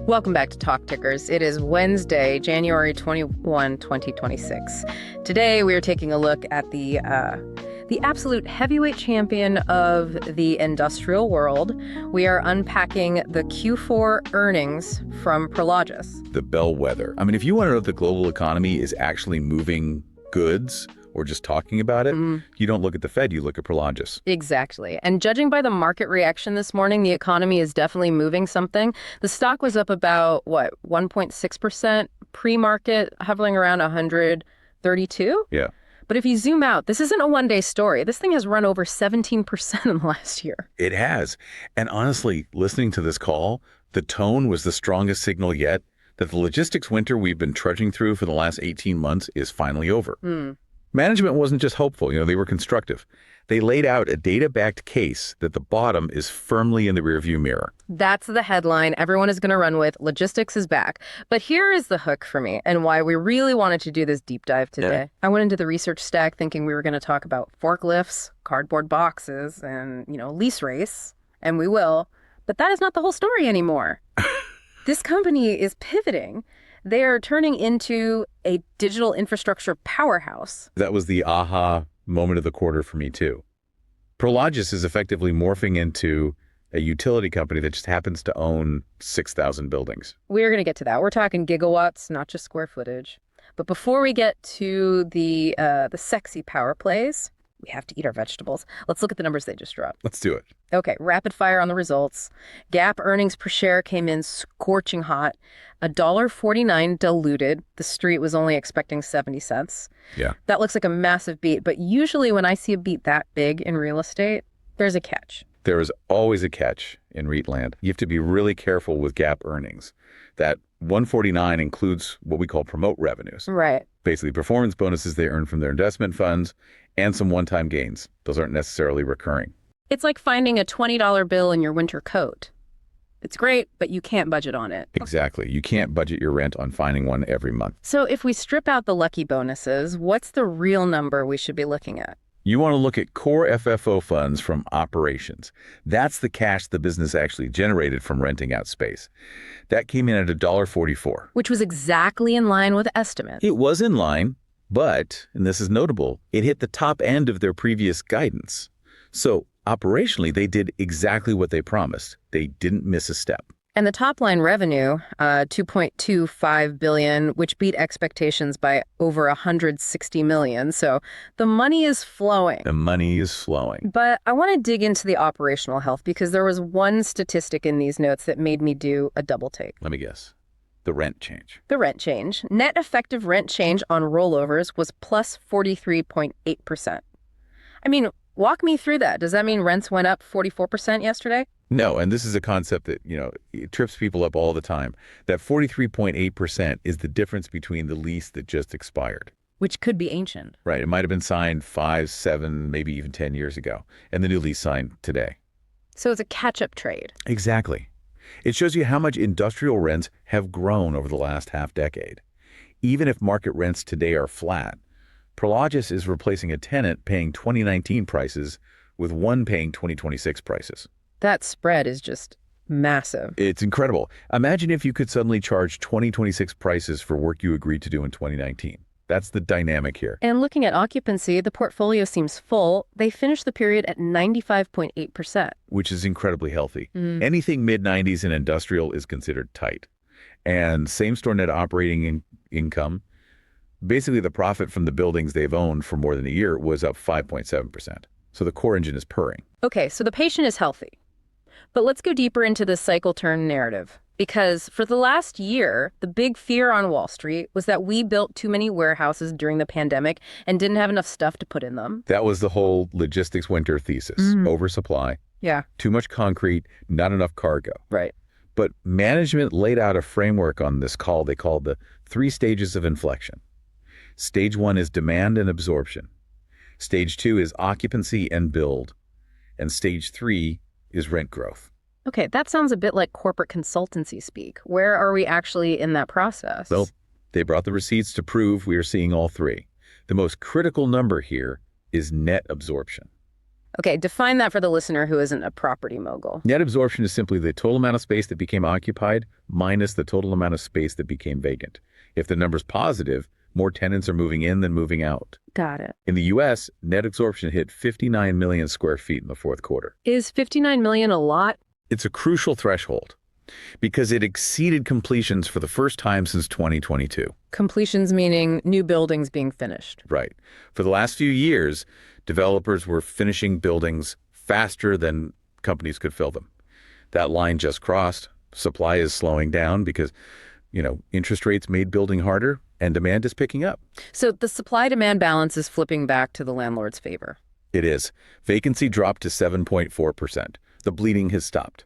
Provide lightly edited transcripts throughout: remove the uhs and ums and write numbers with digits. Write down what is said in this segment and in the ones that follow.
Welcome back to Talk Tickers. It is Wednesday, January 21, 2026. Today, we are taking a look at the absolute heavyweight champion of the industrial world. We are unpacking the Q4 earnings from Prologis. The bellwether. I mean, if you want to know if the global economy is actually moving goods or just talking about it, you don't look at the Fed, you look at Prologis. Exactly. And judging by the market reaction this morning, the economy is definitely moving something. The stock was up about, 1.6% pre-market, hovering around 132? Yeah. But if you zoom out, this isn't a one-day story. This thing has run over 17% in the last year. It has. And honestly, listening to this call, the tone was the strongest signal yet that the logistics winter we've been trudging through for the last 18 months is finally over. Management wasn't just hopeful, they were constructive. They laid out a data-backed case that the bottom is firmly in the rearview mirror. That's the headline everyone is going to run with. Logistics is back. But here is the hook for me and why we really wanted to do this deep dive today. Yeah. I went into the research stack thinking we were going to talk about forklifts, cardboard boxes, and, lease race, and we will. But that is not the whole story anymore. This company is pivoting. They are turning into a digital infrastructure powerhouse. That was the aha moment of the quarter for me, too. Prologis is effectively morphing into a utility company that just happens to own 6,000 buildings. We're going to get to that. We're talking gigawatts, not just square footage. But before we get to the sexy power plays, we have to eat our vegetables. Let's look at the numbers they just dropped. Let's do it. Okay, rapid fire on the results. GAAP earnings per share came in scorching hot. $1.49 diluted. The street was only expecting 70 cents. Yeah. That looks like a massive beat, but usually when I see a beat that big in real estate, there's a catch. There is always a catch in REIT land. You have to be really careful with GAAP earnings. That 149 includes what we call promote revenues. Right. Basically, performance bonuses they earn from their investment funds and some one-time gains. Those aren't necessarily recurring. It's like finding a $20 bill in your winter coat. It's great, but you can't budget on it. Exactly. You can't budget your rent on finding one every month. So if we strip out the lucky bonuses, what's the real number we should be looking at? You want to look at Core FFO funds from operations. That's the cash the business actually generated from renting out space. That came in at $1.44. Which was exactly in line with estimates. It was in line, but, and this is notable, it hit the top end of their previous guidance. So operationally, they did exactly what they promised. They didn't miss a step. And the top line revenue, $2.25 billion, which beat expectations by over $160 million. So the money is flowing. The money is flowing. But I want to dig into the operational health because there was one statistic in these notes that made me do a double take. Let me guess. The rent change. The rent change. Net effective rent change on rollovers was plus 43.8%. I mean, walk me through that. Does that mean rents went up 44% yesterday? No, and this is a concept that, it trips people up all the time. That 43.8% is the difference between the lease that just expired. Which could be ancient. Right. It might have been signed 5, 7, maybe even 10 years ago, and the new lease signed today. So it's a catch-up trade. Exactly. It shows you how much industrial rents have grown over the last half decade. Even if market rents today are flat, Prologis is replacing a tenant paying 2019 prices with one paying 2026 prices. That spread is just massive. It's incredible. Imagine if you could suddenly charge 2026 prices for work you agreed to do in 2019. That's the dynamic here. And looking at occupancy, the portfolio seems full. They finished the period at 95.8%. Which is incredibly healthy. Anything mid-90s in industrial is considered tight. And same-store net operating income, basically the profit from the buildings they've owned for more than a year, was up 5.7%. So the core engine is purring. Okay, so the patient is healthy. But let's go deeper into the cycle turn narrative. Because for the last year, the big fear on Wall Street was that we built too many warehouses during the pandemic and didn't have enough stuff to put in them. That was the whole logistics winter thesis. Oversupply. Yeah. Too much concrete, not enough cargo. Right. But management laid out a framework on this call they called the 3 stages of inflection. Stage 1 is demand and absorption. Stage 2 is occupancy and build. And stage 3 is rent growth. Okay, that sounds a bit like corporate consultancy speak. Where are we actually in that process? Well, they brought the receipts to prove we are seeing all 3. The most critical number here is net absorption. Okay, define that for the listener who isn't a property mogul. Net absorption is simply the total amount of space that became occupied minus the total amount of space that became vacant. If the number's positive, more tenants are moving in than moving out. Got it. In the U.S., net absorption hit 59 million square feet in the fourth quarter. Is 59 million a lot? It's a crucial threshold because it exceeded completions for the first time since 2022. Completions meaning new buildings being finished. Right. For the last few years, developers were finishing buildings faster than companies could fill them. That line just crossed. Supply is slowing down because, interest rates made building harder and demand is picking up. So the supply-demand balance is flipping back to the landlord's favor. It is. Vacancy dropped to 7.4%. The bleeding has stopped.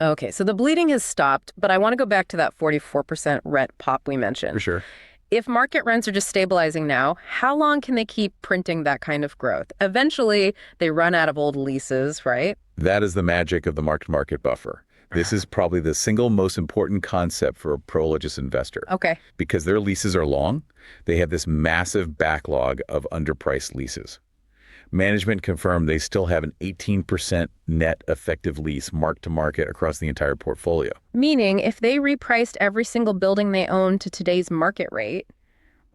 Okay, so the bleeding has stopped, but I want to go back to that 44% rent pop we mentioned. For sure. If market rents are just stabilizing now, how long can they keep printing that kind of growth? Eventually, they run out of old leases, right? That is the magic of the mark-to-market buffer. This is probably the single most important concept for a Prologis investor. Okay. Because their leases are long, they have this massive backlog of underpriced leases. Management confirmed they still have an 18% net effective lease mark-to-market across the entire portfolio. Meaning, if they repriced every single building they own to today's market rate,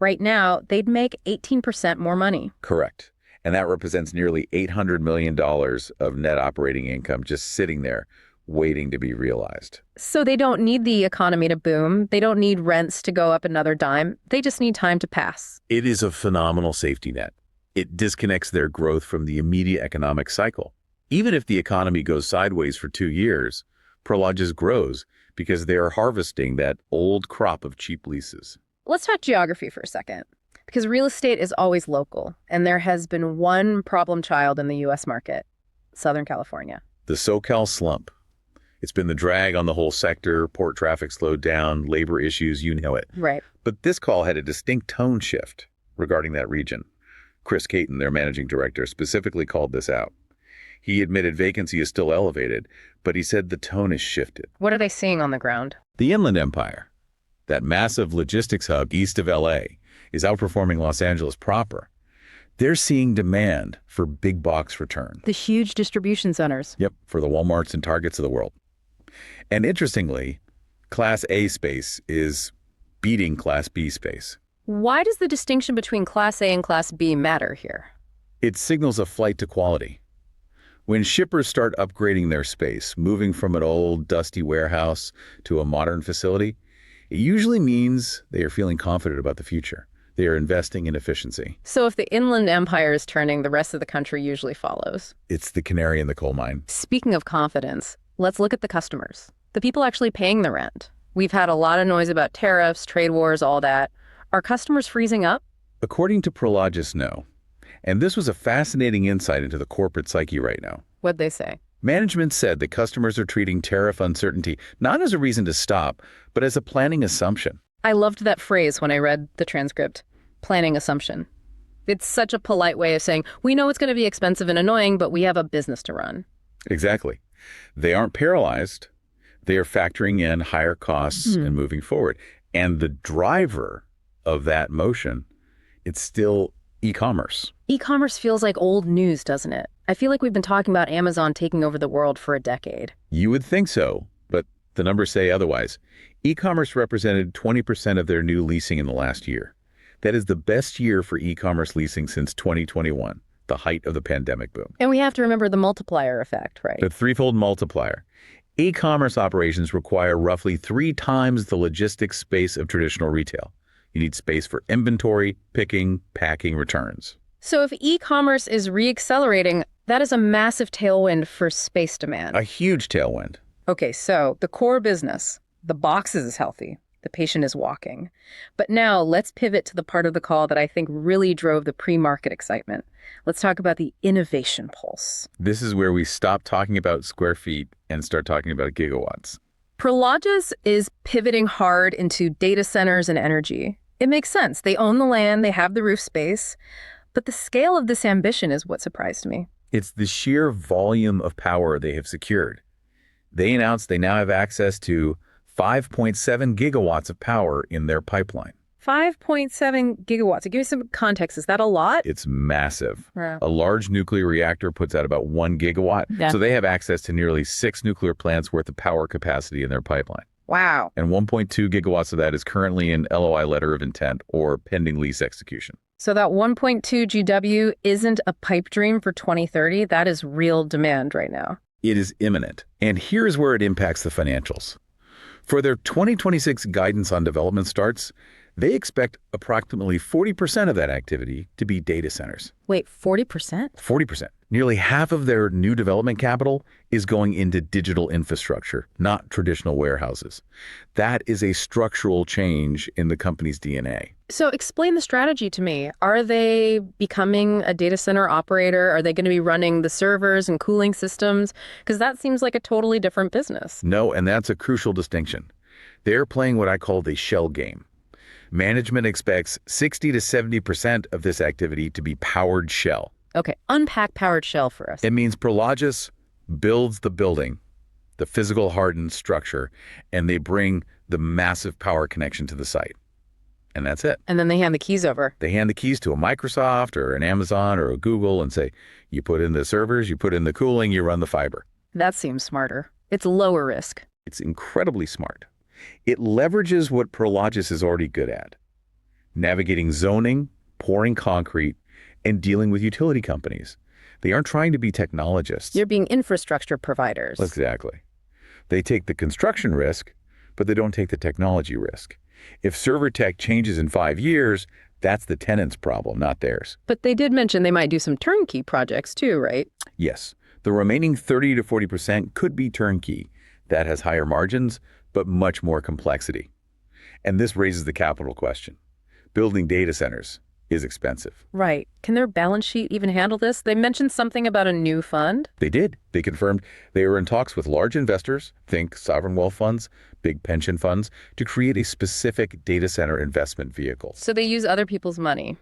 right now, they'd make 18% more money. Correct. And that represents nearly $800 million of net operating income just sitting there, waiting to be realized. So they don't need the economy to boom. They don't need rents to go up another dime. They just need time to pass. It is a phenomenal safety net. It disconnects their growth from the immediate economic cycle. Even if the economy goes sideways for 2 years, Prologis grows because they are harvesting that old crop of cheap leases. Let's talk geography for a second, because real estate is always local, and there has been one problem child in the U.S. market, Southern California. The SoCal slump. It's been the drag on the whole sector. Port traffic slowed down, labor issues, you know it. Right. But this call had a distinct tone shift regarding that region. Chris Caton, their managing director, specifically called this out. He admitted vacancy is still elevated, but he said the tone has shifted. What are they seeing on the ground? The Inland Empire, that massive logistics hub east of L.A., is outperforming Los Angeles proper. They're seeing demand for big box return. The huge distribution centers. Yep, for the Walmarts and Targets of the world. And interestingly, Class A space is beating Class B space. Why does the distinction between Class A and Class B matter here? It signals a flight to quality. When shippers start upgrading their space, moving from an old, dusty warehouse to a modern facility, it usually means they are feeling confident about the future. They are investing in efficiency. So if the Inland Empire is turning, the rest of the country usually follows. It's the canary in the coal mine. Speaking of confidence, let's look at the customers, the people actually paying the rent. We've had a lot of noise about tariffs, trade wars, all that. Are customers freezing up? According to Prologis, no. And this was a fascinating insight into the corporate psyche right now. What'd they say? Management said that customers are treating tariff uncertainty not as a reason to stop, but as a planning assumption. I loved that phrase when I read the transcript. Planning assumption. It's such a polite way of saying, we know it's going to be expensive and annoying, but we have a business to run. Exactly. They aren't paralyzed. They are factoring in higher costs and moving forward. And the driver of that motion, it's still e-commerce. E-commerce feels like old news, doesn't it? I feel like we've been talking about Amazon taking over the world for a decade. You would think so, but the numbers say otherwise. E-commerce represented 20% of their new leasing in the last year. That is the best year for e-commerce leasing since 2021, the height of the pandemic boom. And we have to remember the multiplier effect, right? The threefold multiplier. E-commerce operations require roughly 3 times the logistics space of traditional retail. You need space for inventory, picking, packing, returns. So if e-commerce is reaccelerating, that is a massive tailwind for space demand. A huge tailwind. Okay, so the core business, the boxes is healthy. The patient is walking. But now let's pivot to the part of the call that I think really drove the pre-market excitement. Let's talk about the innovation pulse. This is where we stop talking about square feet and start talking about gigawatts. Prologis is pivoting hard into data centers and energy. It makes sense. They own the land, they have the roof space. But the scale of this ambition is what surprised me. It's the sheer volume of power they have secured. They announced they now have access to 5.7 gigawatts of power in their pipeline. 5.7 gigawatts. Give me some context. Is that a lot? It's massive. Yeah. A large nuclear reactor puts out about 1 gigawatt. Yeah. So they have access to nearly 6 nuclear plants worth of power capacity in their pipeline. Wow. And 1.2 gigawatts of that is currently in LOI letter of intent or pending lease execution. So that 1.2 GW isn't a pipe dream for 2030. That is real demand right now. It is imminent. And here's where it impacts the financials. For their 2026 guidance on development starts, they expect approximately 40% of that activity to be data centers. Wait, 40%? 40%. Nearly half of their new development capital is going into digital infrastructure, not traditional warehouses. That is a structural change in the company's DNA. So explain the strategy to me. Are they becoming a data center operator? Are they going to be running the servers and cooling systems? Because that seems like a totally different business. No, and that's a crucial distinction. They're playing what I call the shell game. Management expects 60 to 70% of this activity to be powered shell. Okay, unpack powered shell for us. It means Prologis builds the building, the physical hardened structure, and they bring the massive power connection to the site. And that's it. And then they hand the keys over. They hand the keys to a Microsoft or an Amazon or a Google and say, you put in the servers, you put in the cooling, you run the fiber. That seems smarter. It's lower risk. It's incredibly smart. It leverages what Prologis is already good at: navigating zoning, pouring concrete, and dealing with utility companies. They aren't trying to be technologists. You're being infrastructure providers. Exactly. They take the construction risk, but they don't take the technology risk. If server tech changes in 5 years, that's the tenant's problem, not theirs. But they did mention they might do some turnkey projects too, right? Yes. The remaining 30 to 40% could be turnkey. That has higher margins, but much more complexity. And this raises the capital question. Building data centers is expensive. Right. Can their balance sheet even handle this? They mentioned something about a new fund. They did. They confirmed they were in talks with large investors, think sovereign wealth funds, big pension funds, to create a specific data center investment vehicle. So they use other people's money.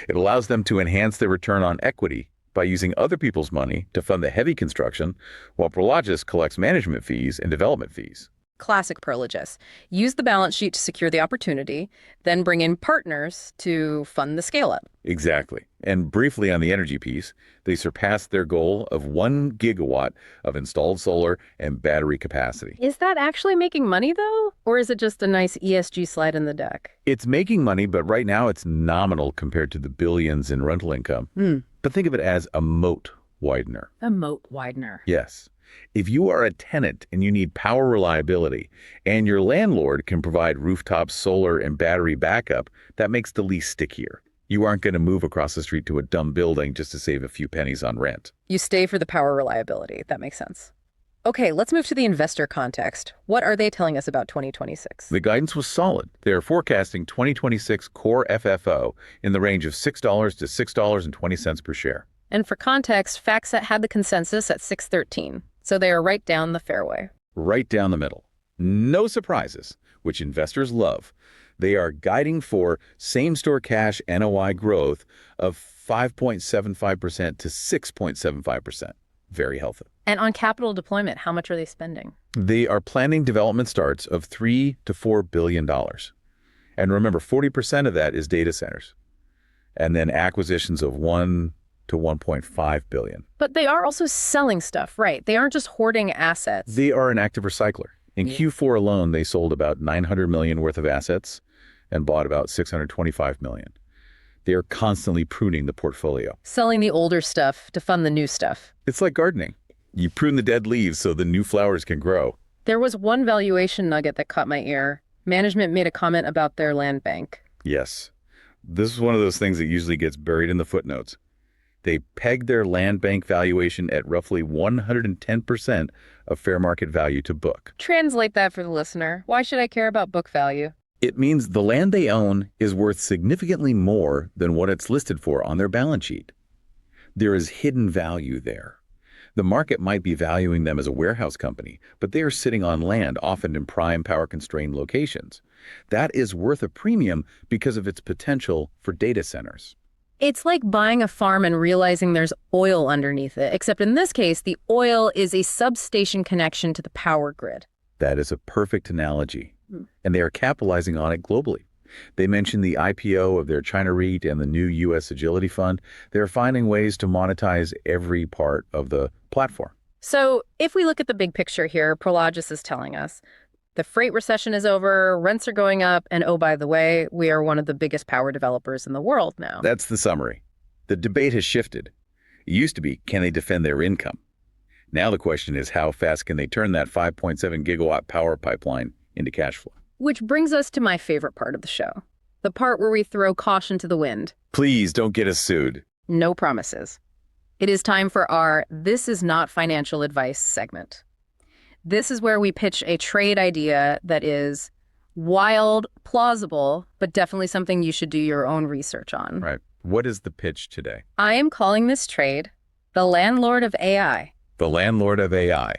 It allows them to enhance their return on equity by using other people's money to fund the heavy construction, while Prologis collects management fees and development fees. Classic Prologis. Use the balance sheet to secure the opportunity, then bring in partners to fund the scale-up. Exactly. And briefly on the energy piece, they surpassed their goal of 1 gigawatt of installed solar and battery capacity. Is that actually making money, though? Or is it just a nice ESG slide in the deck? It's making money, but right now it's nominal compared to the billions in rental income. But think of it as a moat widener. A moat widener. Yes. If you are a tenant and you need power reliability and your landlord can provide rooftop solar and battery backup, that makes the lease stickier. You aren't going to move across the street to a dumb building just to save a few pennies on rent. You stay for the power reliability. That makes sense. Okay, let's move to the investor context. What are they telling us about 2026? The guidance was solid. They are forecasting 2026 Core FFO in the range of $6 to $6.20 per share. And for context, FactSet had the consensus at 613. So they are right down the fairway. Right down the middle. No surprises, which investors love. They are guiding for same-store cash NOI growth of 5.75% to 6.75%. Very healthy. And on capital deployment, how much are they spending? They are planning development starts of $3 to $4 billion. And remember, 40% of that is data centers. And then acquisitions of $1 to $1.5 billion. But they are also selling stuff, right? They aren't just hoarding assets. They are an active recycler. In Q4 alone, they sold about $900 million worth of assets and bought about $625 million. They are constantly pruning the portfolio. Selling the older stuff to fund the new stuff. It's like gardening. You prune the dead leaves so the new flowers can grow. There was one valuation nugget that caught my ear. Management made a comment about their land bank. Yes. This is one of those things that usually gets buried in the footnotes. They pegged their land bank valuation at roughly 110% of fair market value to book. Translate that for the listener. Why should I care about book value? It means the land they own is worth significantly more than what it's listed for on their balance sheet. There is hidden value there. The market might be valuing them as a warehouse company, but they are sitting on land, often in prime power-constrained locations. That is worth a premium because of its potential for data centers. It's like buying a farm and realizing there's oil underneath it, except in this case, the oil is a substation connection to the power grid. That is a perfect analogy, and they are capitalizing on it globally. They mentioned the IPO of their China REIT and the new U.S. Agility Fund. They're finding ways to monetize every part of the platform. So if we look at the big picture here, Prologis is telling us the freight recession is over, rents are going up, and oh, by the way, we are one of the biggest power developers in the world now. That's the summary. The debate has shifted. It used to be, can they defend their income? Now the question is, how fast can they turn that 5.7 gigawatt power pipeline into cash flow? Which brings us to my favorite part of the show, the part where we throw caution to the wind. Please don't get us sued. No promises. It is time for our This Is Not Financial Advice segment. This is where we pitch a trade idea that is wild, plausible, but definitely something you should do your own research on. Right. What is the pitch today? I am calling this trade the landlord of AI. The landlord of AI.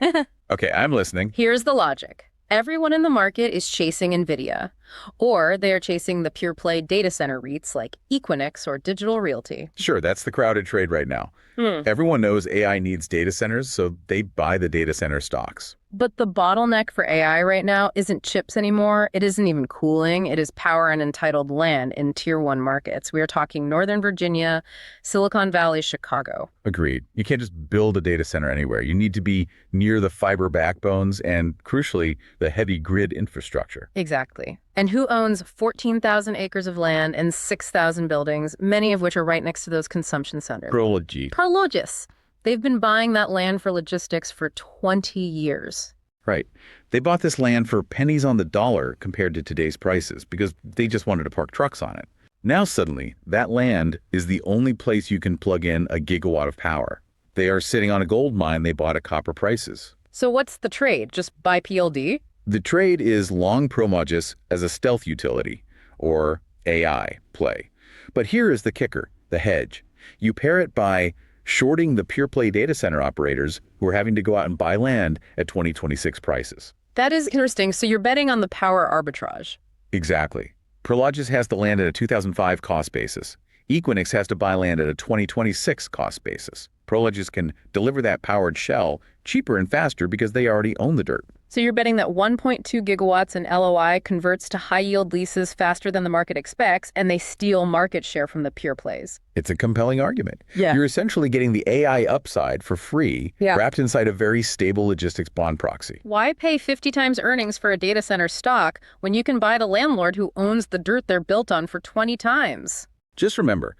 Okay, I'm listening. Here's the logic. Everyone in the market is chasing NVIDIA, or they are chasing the pure play data center REITs like Equinix or Digital Realty. Sure, that's the crowded trade right now. Everyone knows AI needs data centers, so they buy the data center stocks. But the bottleneck for AI right now isn't chips anymore. It isn't even cooling. It is power and entitled land in tier 1 markets. We are talking Northern Virginia, Silicon Valley, Chicago. Agreed. You can't just build a data center anywhere. You need to be near the fiber backbones and, crucially, the heavy grid infrastructure. Exactly. And who owns 14,000 acres of land and 6,000 buildings, many of which are right next to those consumption centers? Prologis. They've been buying that land for logistics for 20 years. Right. They bought this land for pennies on the dollar compared to today's prices because they just wanted to park trucks on it. Now suddenly, that land is the only place you can plug in a gigawatt of power. They are sitting on a gold mine they bought at copper prices. So what's the trade? Just buy PLD? The trade is long Prologis as a stealth utility, or AI play. But here is the kicker, the hedge. You pair it by shorting the pure play data center operators who are having to go out and buy land at 2026 prices. That is interesting. So you're betting on the power arbitrage. Exactly. Prologis has the land at a 2005 cost basis. Equinix has to buy land at a 2026 cost basis. Prologis can deliver that powered shell cheaper and faster because they already own the dirt. So you're betting that 1.2 gigawatts in LOI converts to high-yield leases faster than the market expects, and they steal market share from the pure plays. It's a compelling argument. Yeah. You're essentially getting the AI upside for free, wrapped inside a very stable logistics bond proxy. Why pay 50 times earnings for a data center stock when you can buy the landlord who owns the dirt they're built on for 20 times? Just remember,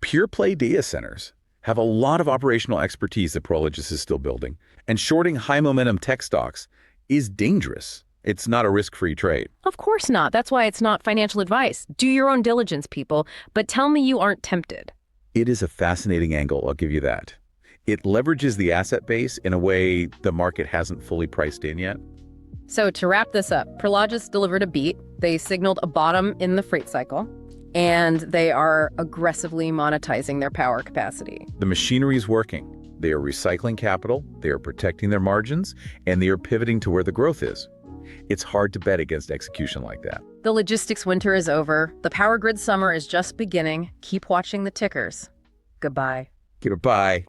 pure play data centers have a lot of operational expertise that Prologis is still building, and shorting high-momentum tech stocks is dangerous. It's not a risk-free trade. Of course not. That's why it's not financial advice. Do your own diligence, people, but tell me you aren't tempted. It is a fascinating angle, I'll give you that. It leverages the asset base in a way the market hasn't fully priced in yet. So to wrap this up, Prologis delivered a beat. They signaled a bottom in the freight cycle, and they are aggressively monetizing their power capacity. The machinery is working. They are recycling capital, they are protecting their margins, and they are pivoting to where the growth is. It's hard to bet against execution like that. The logistics winter is over. The power grid summer is just beginning. Keep watching the tickers. Goodbye. Goodbye.